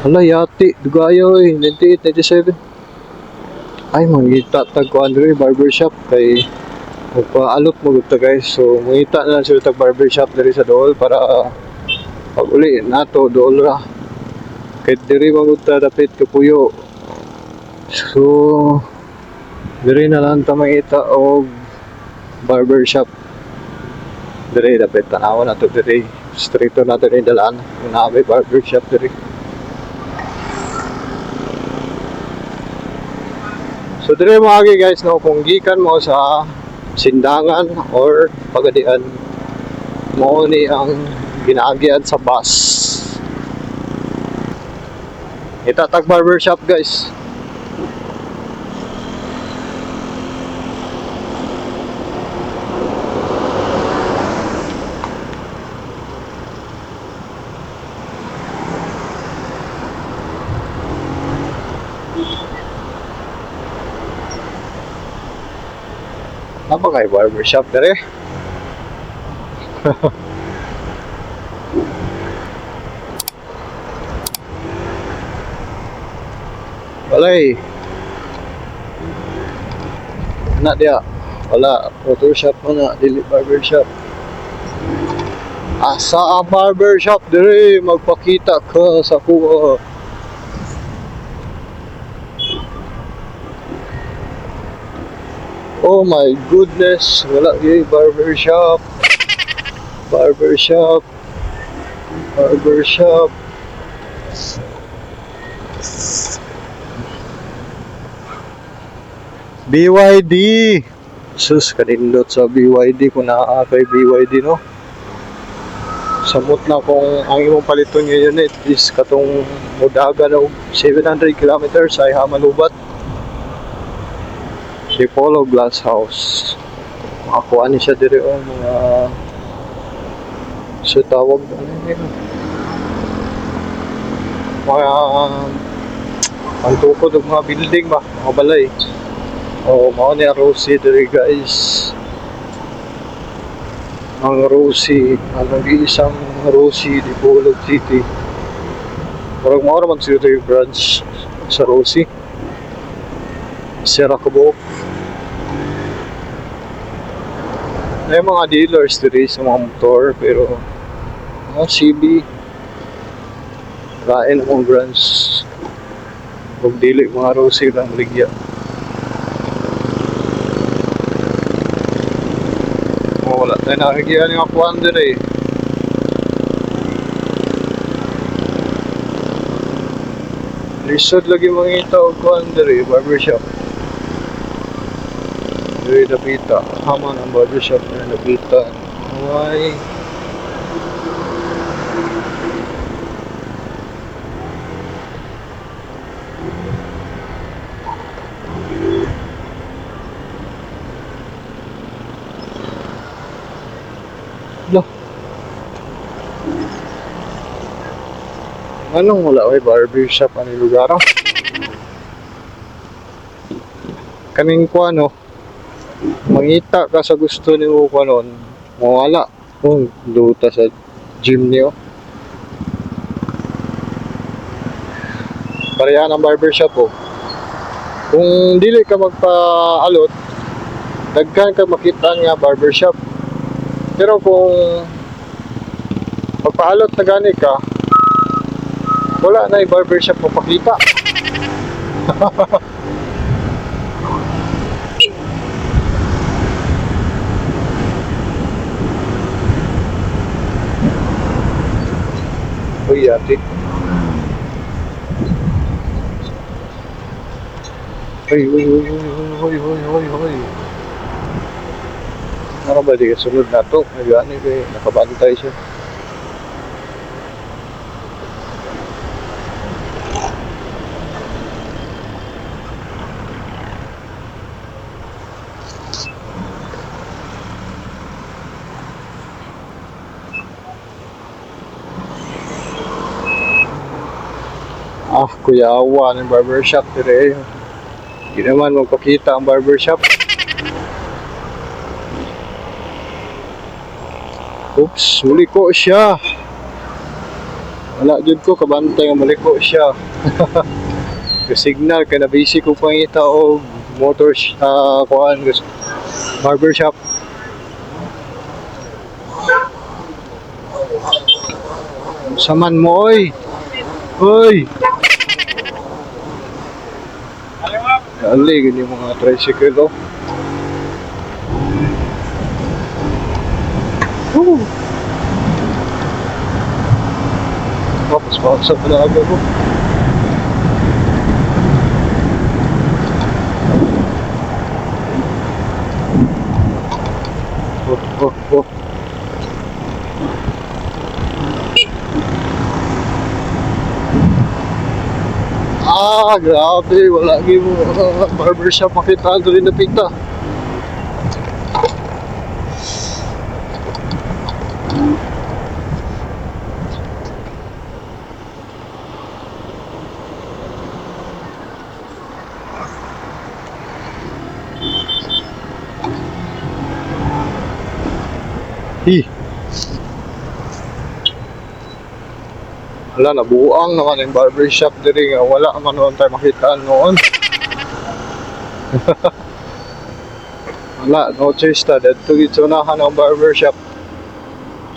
Hala, yati. Dugayo eh. 98, 97. Ay, mangita tag ko Andre barbershop kay magpaalot mo gud ta guys. So, mangita na lang sila tag barbershop diri sa Dool para pag uli nato Dool ra. Kay diri magud ta dapit Kapuyo. So, diri na lang ta mangita og barbershop. Diri dapit tanaw na to diri. Straight na to ni dalan. Nabe barbershop diri. So dire mo agi guys no, kung gikan mo sa Sindangan or Pagadian mo ni ang ginaagian sa bus. Itatag barbershop guys. Apa kay barbershop dere? Walay. Na dia. Wala, photoshop mo na dili barbershop. Asa ang barbershop dere? Magpakita ka sa kuha. Oh my goodness, wala yung barbershop. Barbershop. Barbershop. BYD. Sus, kanindot sa BYD kung naa kay BYD no. Samot na kung ang imong paliton ngayon is katong mudaga na 700 kilometers ay hamalubat. Dipolo Glass House. Makakuha ni siya diri o mga so tawag ano yun. Mga pangtukod ng mga building ba, mga balay. O mga ni Rosie diri guys. Ang Rosie, ang nag-iisang Rosie Dipolo City. Parang mga naman sila yung branch sa Rosie. Sierra Cabo. May mga dealers diri sa mga motor pero mga CB kain ang branch huwag dili mga Rosie lang ligya. Wala tayo nakikita yung akuan diri. Lisod lagi mga ito akuan diri barbershop. Diri napita, haman ang barbershop na napita. Ay. Loh. Anong wala ay barbershop ani lugar? Kaning kuano? Mangita ka sa gusto ni mo kanon, mawala kung luta sa gym niyo. Pareha ng barbershop po. Kung dili ka magpa-alot, daghan ka makita nga barbershop. Pero kung magpa-alot na gani ka, wala na yung barbershop mapakita. Uy, ate. Uy. Ano ba di kasunod na to? Nagani kayo, nakabantay siya. Ah, kuya awa ng barbershop dire. Hindi naman magpakita ang barbershop. Oops, huli ko siya. Wala jud ko kabantay nga maliko siya. Signal kay na busy ko pangita og motor kuan barber shop. Saman mo oy. Oy. Dali gini mga tricycle oh. Tapos paksa pala agad ko. Oh. Grabe, wala gyud mo barbershop makita diri na pita. Wala, nabuang naman yung barbershop diri nga wala man noon tayo makitaan noon. Wala, no choice ta. Dito gid sa unahan ang barbershop.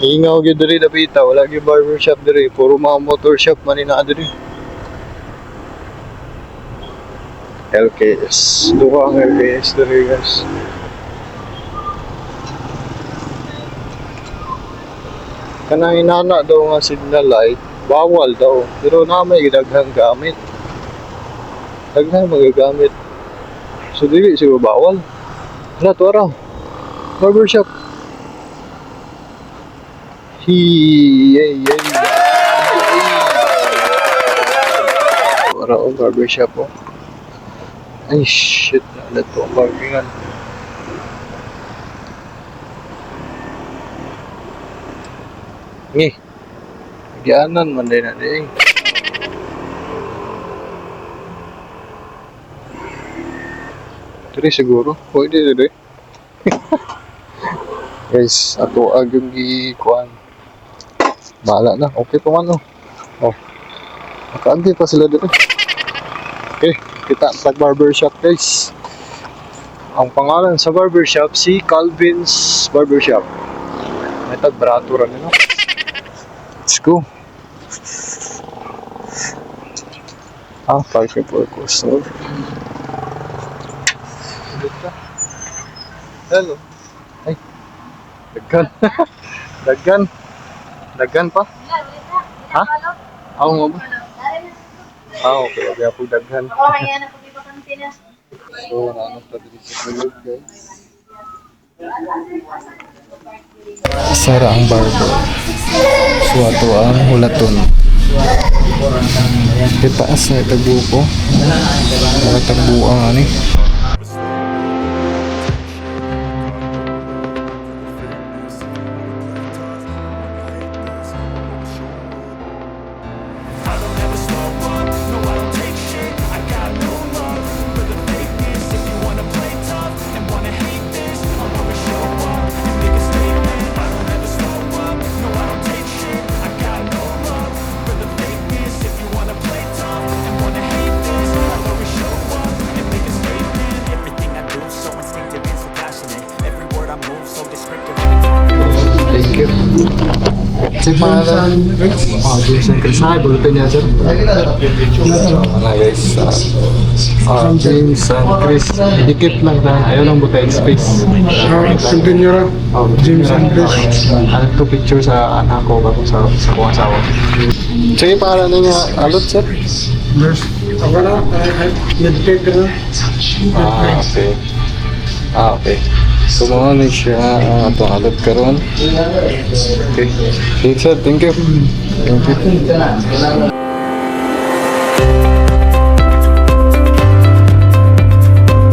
Ingaw gid diri dapita, wala gid barbershop diri, puro mga motor shop man ina diri. LKS, duha ang LKS diri guys. Kanang inana daw nga signal light, bawal daw. Pero na may daghang gamit. Daghang magagamit. So dili siguro bawal. Wala to ara. Barbershop. Wala o barbershop o. Ay shit, wala to ang parkingan. Gianan man din na din. Diri siguro, pwede diri. Guys, ato agong gikuan. Bahala na, okay pa man oh. Nakaagi pa sila diri. Okay, kita sa barbershop guys. Ang pangalan sa barbershop si Calvin's Barbershop. May tag-brato rin no. Let's go. Parking for customer. Hello. Ay. Daggan. Daggan pa? Ha? Ako nga ba? Okay. Kaya po daggan. So, naanong pa dito sa tulog guys. Sara ang barber. Suwato ang hulaton. Kitaas na itagbuko. Nakatagbuang ani. Check pangalan. James and Chris. Ay, bulletin niya sir. Wala guys. James and Chris. Dikit lang na. Ayaw lang butay space. Continue James and Chris. Ano to picture sa anak ko bago sa kong asawa. Sige pangalan niya. Alot sir. Ako na. Meditate na. Okay. So mo ni siya atong alot karon. Okay. Thank you. Thank you.